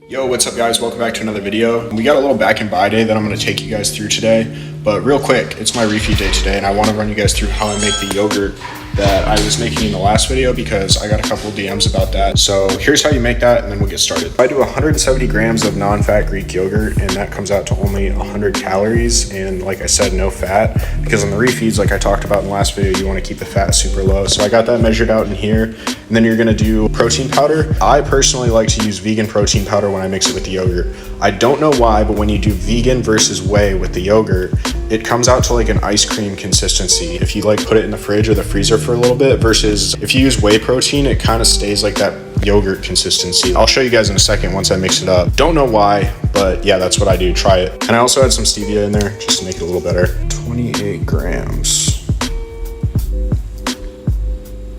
Yo, what's up guys? Welcome back to another video. We got a little back and buy day that I'm going to take you guys through today, but real quick, it's my refeed day today and I want to run you guys through how I make the yogurt that I was making in the last video because I got a couple DMs about that. So here's how you make that and then we'll get started. I do 170 grams of non-fat Greek yogurt and that comes out to only 100 calories and like I said, no fat, because on the refeeds, like I talked about in the last video, you want to keep the fat super low. So I got that measured out in here. And then you're going to do protein powder. I personally like to use vegan protein powder when I mix it with the yogurt. I don't know why, but when you do vegan versus whey with the yogurt, it comes out to like an ice cream consistency. If you like put it in the fridge or the freezer for a little bit, versus if you use whey protein, it kind of stays like that yogurt consistency. I'll show you guys in a second once I mix it up. Don't know why, but yeah, that's what I do. Try it. And I also add some stevia in there just to make it a little better. 28 grams.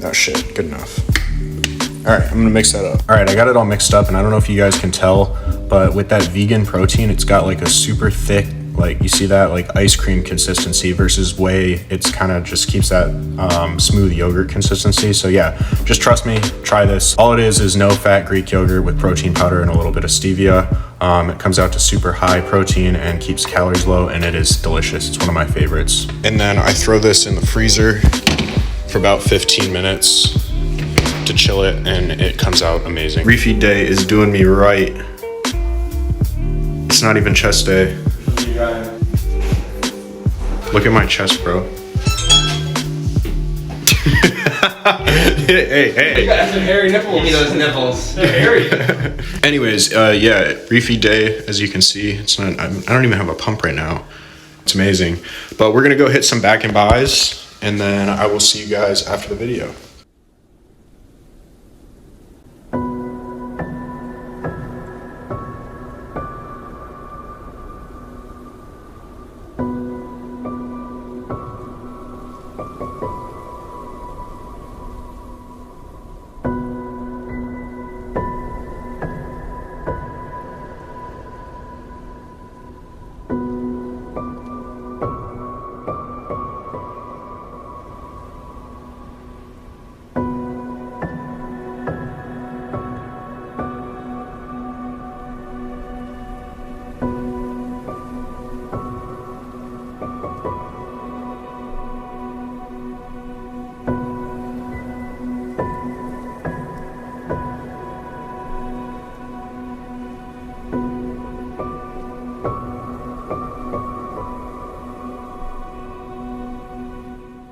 Oh shit, good enough. All right, I'm gonna mix that up. All right, I got it all mixed up and I don't know if you guys can tell, but with that vegan protein, it's got like a super thick, like you see that like ice cream consistency versus whey. It's kind of just keeps that smooth yogurt consistency. So yeah, just trust me, try this. All it is no fat Greek yogurt with protein powder and a little bit of stevia. It comes out to super high protein and keeps calories low and it is delicious. It's one of my favorites. And then I throw this in the freezer for about 15 minutes to chill it and it comes out amazing. Refeed day is doing me right. It's not even chest day. Look at my chest, bro. hey. You got some hairy nipples. Give me those nipples. They're hairy. Anyways, yeah, refeed day, as you can see, it's not, I don't even have a pump right now. It's amazing. But we're gonna go hit some back and buys and then I will see you guys after the video.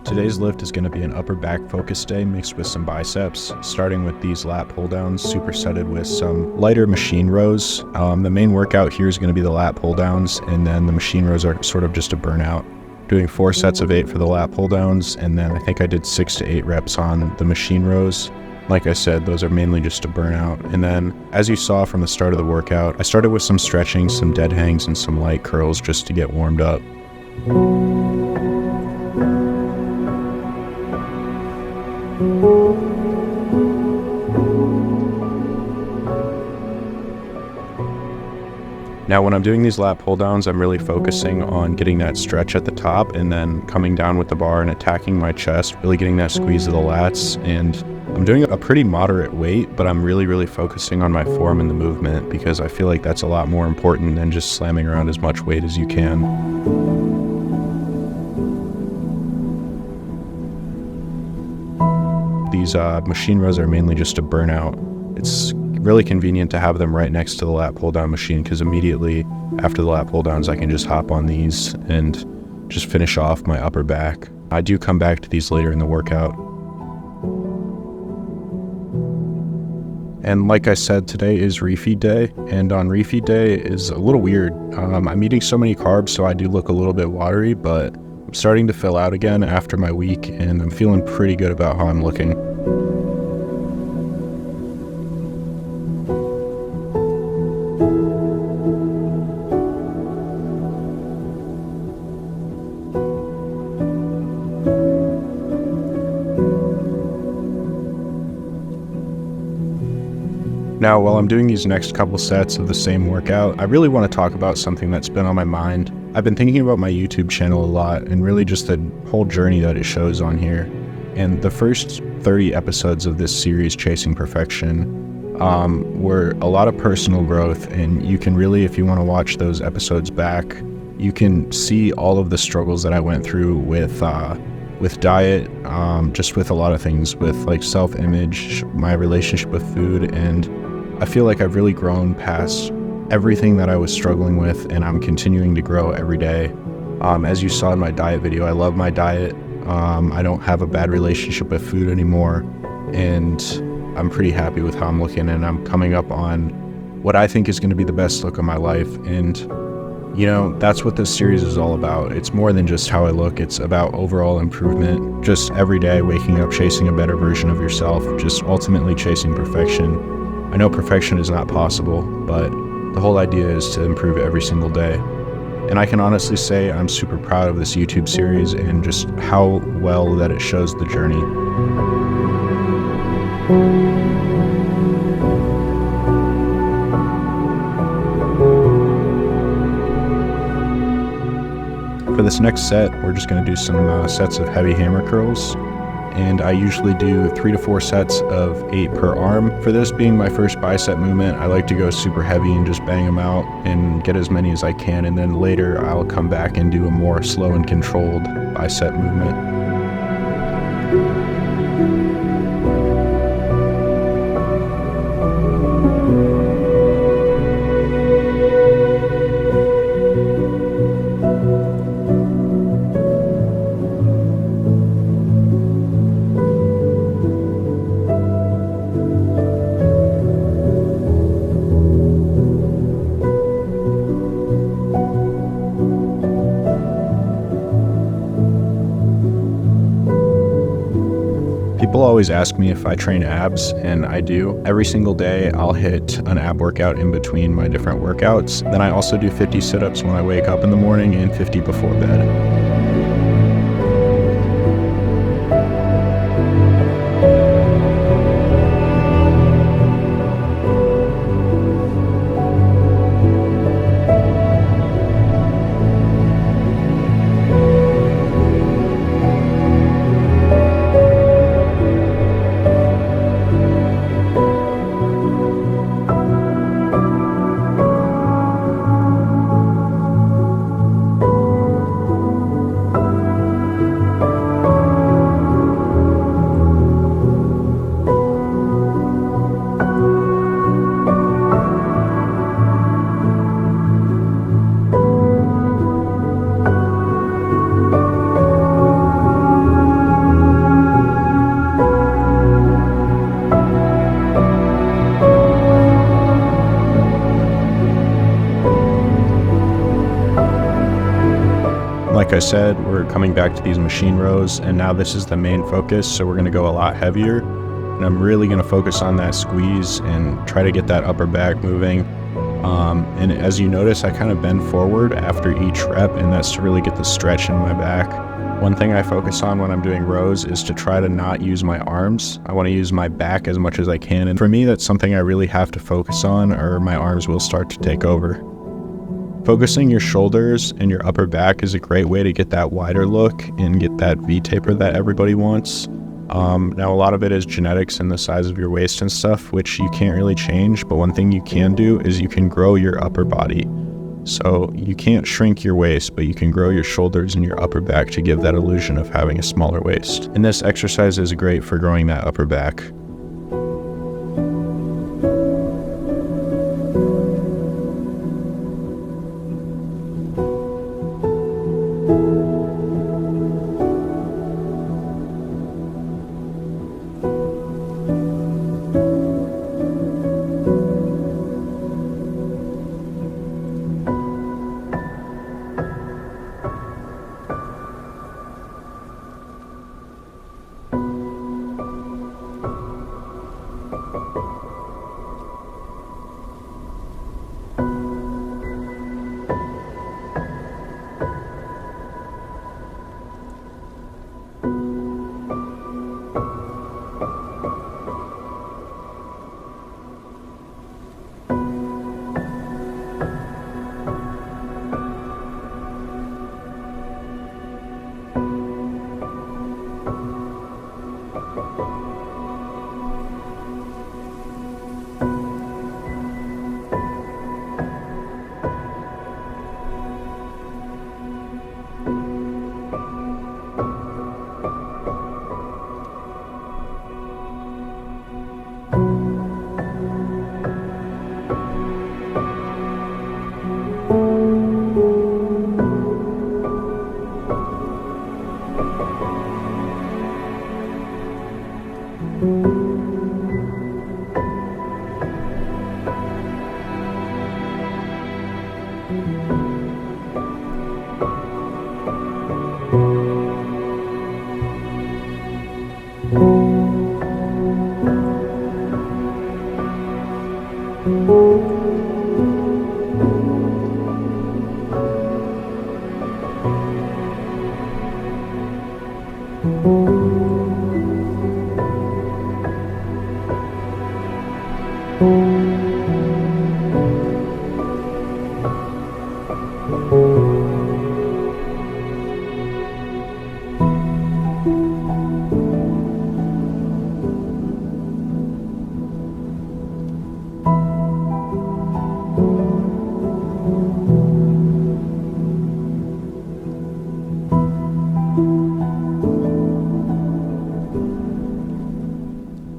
Today's lift is going to be an upper back focus day mixed with some biceps, starting with these lat pull downs supersetted with some lighter machine rows. The main workout here is going to be the lat pull downs, and then the machine rows are sort of just a burnout. Doing 4 sets of 8 for the lat pull downs, and then I think I did 6 to 8 reps on the machine rows. Like I said, those are mainly just a burnout. And then, as you saw from the start of the workout, I started with some stretching, some dead hangs, and some light curls just to get warmed up. Now when I'm doing these lat pull downs, I'm really focusing on getting that stretch at the top and then coming down with the bar and attacking my chest, really getting that squeeze of the lats. And I'm doing a pretty moderate weight, but I'm really focusing on my form and the movement because I feel like that's a lot more important than just slamming around as much weight as you can. These machine rows are mainly just a burnout. It's really convenient to have them right next to the lat pull down machine because immediately after the lat pull downs I can just hop on these and just finish off my upper back. I do come back to these later in the workout. And like I said, today is refeed day, and on refeed day is a little weird. I'm eating so many carbs so I do look a little bit watery, but I'm starting to fill out again after my week and I'm feeling pretty good about how I'm looking. Now, while I'm doing these next couple sets of the same workout, I really want to talk about something that's been on my mind. I've been thinking about my YouTube channel a lot and really just the whole journey that it shows on here. And the first 30 episodes of this series, Chasing Perfection, were a lot of personal growth, and you can really, if you want to watch those episodes back, you can see all of the struggles that I went through with diet, just with a lot of things, with like self-image, my relationship with food, and I feel like I've really grown past everything that I was struggling with, and I'm continuing to grow every day. As you saw in my diet video, I love my diet. I don't have a bad relationship with food anymore, and I'm pretty happy with how I'm looking, and I'm coming up on what I think is going to be the best look of my life. And you know, that's what this series is all about. It's more than just how I look. It's about overall improvement, just every day waking up, chasing a better version of yourself, just ultimately chasing perfection. I know perfection is not possible, but the whole idea is to improve every single day. And I can honestly say I'm super proud of this YouTube series and just how well that it shows the journey. For this next set, we're just going to do some sets of heavy hammer curls, and I usually do 3 to 4 sets of 8 per arm. For this being my first bicep movement, I like to go super heavy and just bang them out and get as many as I can, and then later I'll come back and do a more slow and controlled bicep movement. People always ask me if I train abs, and I do. Every single day I'll hit an ab workout in between my different workouts. Then I also do 50 sit-ups when I wake up in the morning and 50 before bed. Like I said, we're coming back to these machine rows, and now this is the main focus, so we're going to go a lot heavier, and I'm really going to focus on that squeeze and try to get that upper back moving. And as you notice, I kind of bend forward after each rep, and that's to really get the stretch in my back. One thing I focus on when I'm doing rows is to try to not use my arms. I want to use my back as much as I can, and for me that's something I really have to focus on, or my arms will start to take over. Focusing your shoulders and your upper back is a great way to get that wider look and get that V-taper that everybody wants. Now a lot of it is genetics and the size of your waist and stuff, which you can't really change, but one thing you can do is you can grow your upper body. So you can't shrink your waist, but you can grow your shoulders and your upper back to give that illusion of having a smaller waist. And this exercise is great for growing that upper back.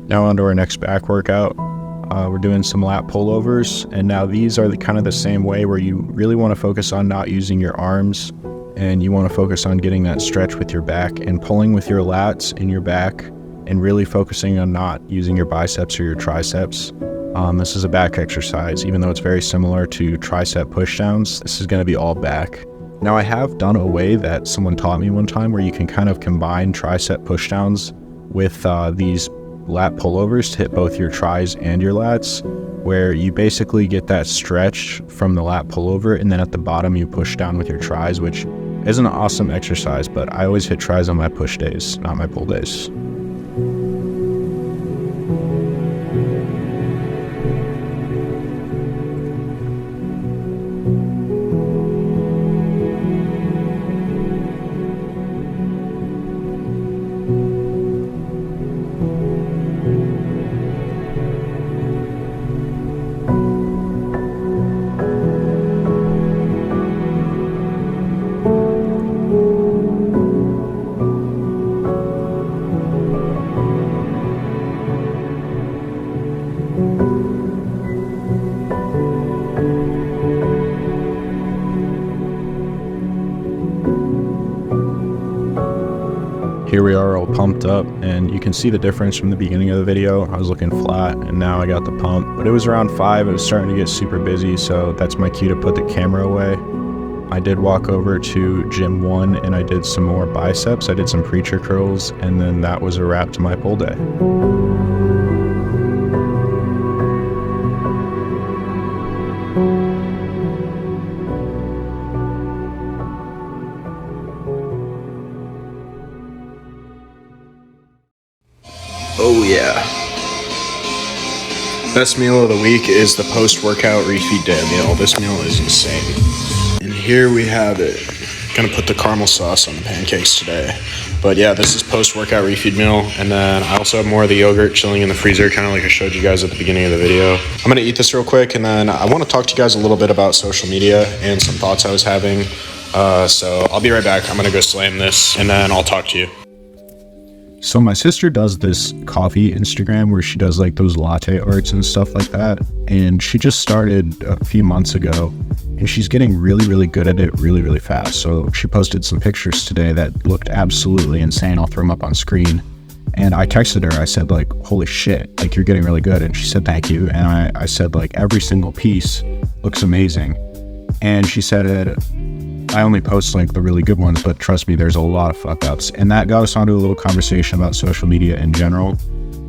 Now on to our next back workout. We're doing some lat pullovers, and now these are kind of the same way where you really want to focus on not using your arms, and you want to focus on getting that stretch with your back and pulling with your lats in your back, and really focusing on not using your biceps or your triceps. This is a back exercise. Even though it's very similar to tricep pushdowns, this is going to be all back. Now I have done a way that someone taught me one time where you can kind of combine tricep pushdowns with these lat pullovers to hit both your tris and your lats, where you basically get that stretch from the lat pullover, and then at the bottom you push down with your tris, which is an awesome exercise, but I always hit tris on my push days, not my pull days. Here we are all pumped up, and you can see the difference from the beginning of the video. I was looking flat and now I got the pump, but it was around 5. It was starting to get super busy, so that's my cue to put the camera away. I did walk over to gym 1 and I did some more biceps. I did some preacher curls, and then that was a wrap to my pull day. Oh yeah. Best meal of the week is the post-workout refeed day meal. This meal is insane. And here we have it. Gonna put the caramel sauce on the pancakes today. But yeah, this is post-workout refeed meal. And then I also have more of the yogurt chilling in the freezer, kind of like I showed you guys at the beginning of the video. I'm gonna eat this real quick, and then I wanna talk to you guys a little bit about social media and some thoughts I was having. So I'll be right back. I'm gonna go slam this, and then I'll talk to you. So my sister does this coffee Instagram where she does like those latte arts and stuff like that. And she just started a few months ago, and she's getting really good at it really fast. So she posted some pictures today that looked absolutely insane. I'll throw them up on screen. And I texted her, I said like, holy shit, like you're getting really good. And she said, thank you. And I said like, every single piece looks amazing. And she said, I only post like the really good ones, but trust me, there's a lot of fuck ups. And that got us onto a little conversation about social media in general.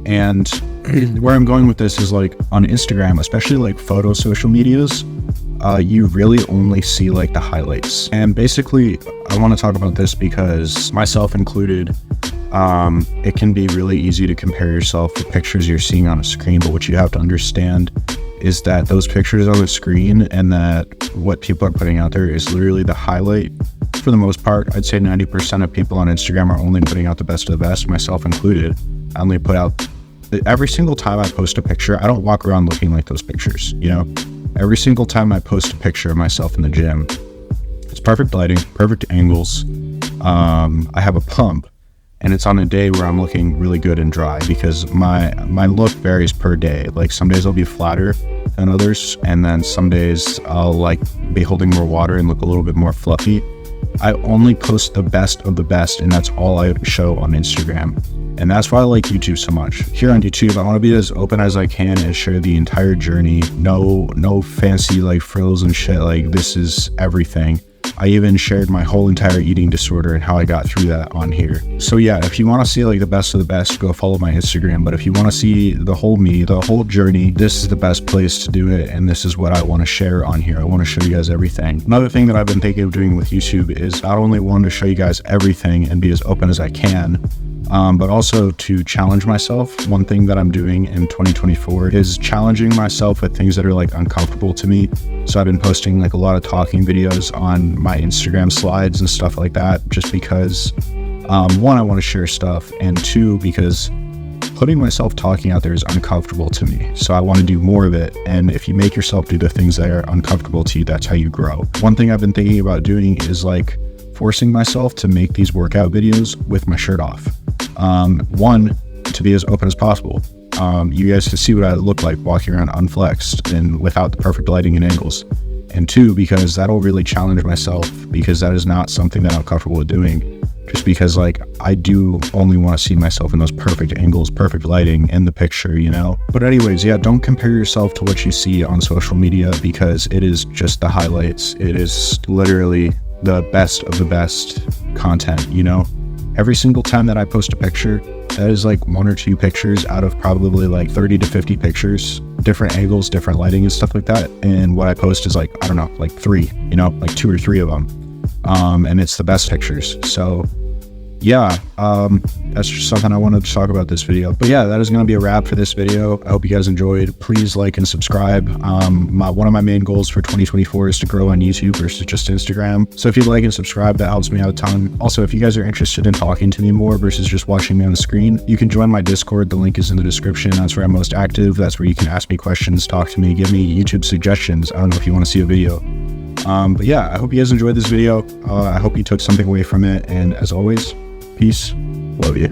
And where I'm going with this is like on Instagram, especially like photo social medias, you really only see like the highlights. And basically I want to talk about this because myself included, it can be really easy to compare yourself with pictures you're seeing on a screen. But what you have to understand is that those pictures on the screen and that what people are putting out there is literally the highlight. For the most part, I'd say 90% of people on Instagram are only putting out the best of the best, myself included. I only put out, every single time I post a picture, I don't walk around looking like those pictures, you know? Every single time I post a picture of myself in the gym, it's perfect lighting, perfect angles. I have a pump, and it's on a day where I'm looking really good and dry because my look varies per day. Like some days I'll be flatter than others, and then some days I'll like be holding more water and look a little bit more fluffy. I only post the best of the best, and that's all I show on Instagram. And that's why I like YouTube so much. Here on YouTube, I want to be as open as I can and share the entire journey. No fancy like frills and shit. Like, this is everything. I even shared my whole entire eating disorder and how I got through that on here. So yeah, if you want to see like the best of the best, go follow my Instagram. But if you want to see the whole me, the whole journey, this is the best place to do it. And this is what I want to share on here. I want to show you guys everything. Another thing that I've been thinking of doing with YouTube is not only wanting to show you guys everything and be as open as I can, but also to challenge myself. One thing that I'm doing in 2024 is challenging myself with things that are like uncomfortable to me. So I've been posting like a lot of talking videos on my Instagram slides and stuff like that, just because one, I want to share stuff, and two, because putting myself talking out there is uncomfortable to me. So I want to do more of it. And if you make yourself do the things that are uncomfortable to you, that's how you grow. One thing I've been thinking about doing is like forcing myself to make these workout videos with my shirt off. One, to be as open as possible. You guys can see what I look like walking around unflexed and without the perfect lighting and angles. And two, because that'll really challenge myself, because that is not something that I'm comfortable with doing. Just because like I do only want to see myself in those perfect angles, perfect lighting in the picture, you know? But anyways, yeah, don't compare yourself to what you see on social media, because it is just the highlights. It is literally the best of the best content, you know? Every single time that I post a picture, that is like 1 or 2 pictures out of probably like 30 to 50 pictures, different angles, different lighting and stuff like that. And what I post is like, I don't know, like 3, you know, like 2 or 3 of them. And it's the best pictures. So yeah, that's just something I wanted to talk about this video. But yeah, that is going to be a wrap for this video. I hope you guys enjoyed. Please like and subscribe. One of my main goals for 2024 is to grow on YouTube versus just Instagram. So if you like and subscribe, that helps me out a ton. Also, if you guys are interested in talking to me more versus just watching me on the screen, you can join my Discord. The link is in the description. That's where I'm most active. That's where you can ask me questions, talk to me, give me YouTube suggestions. I don't know if you want to see a video. But yeah, I hope you guys enjoyed this video. I hope you took something away from it. And as always, peace. Love you.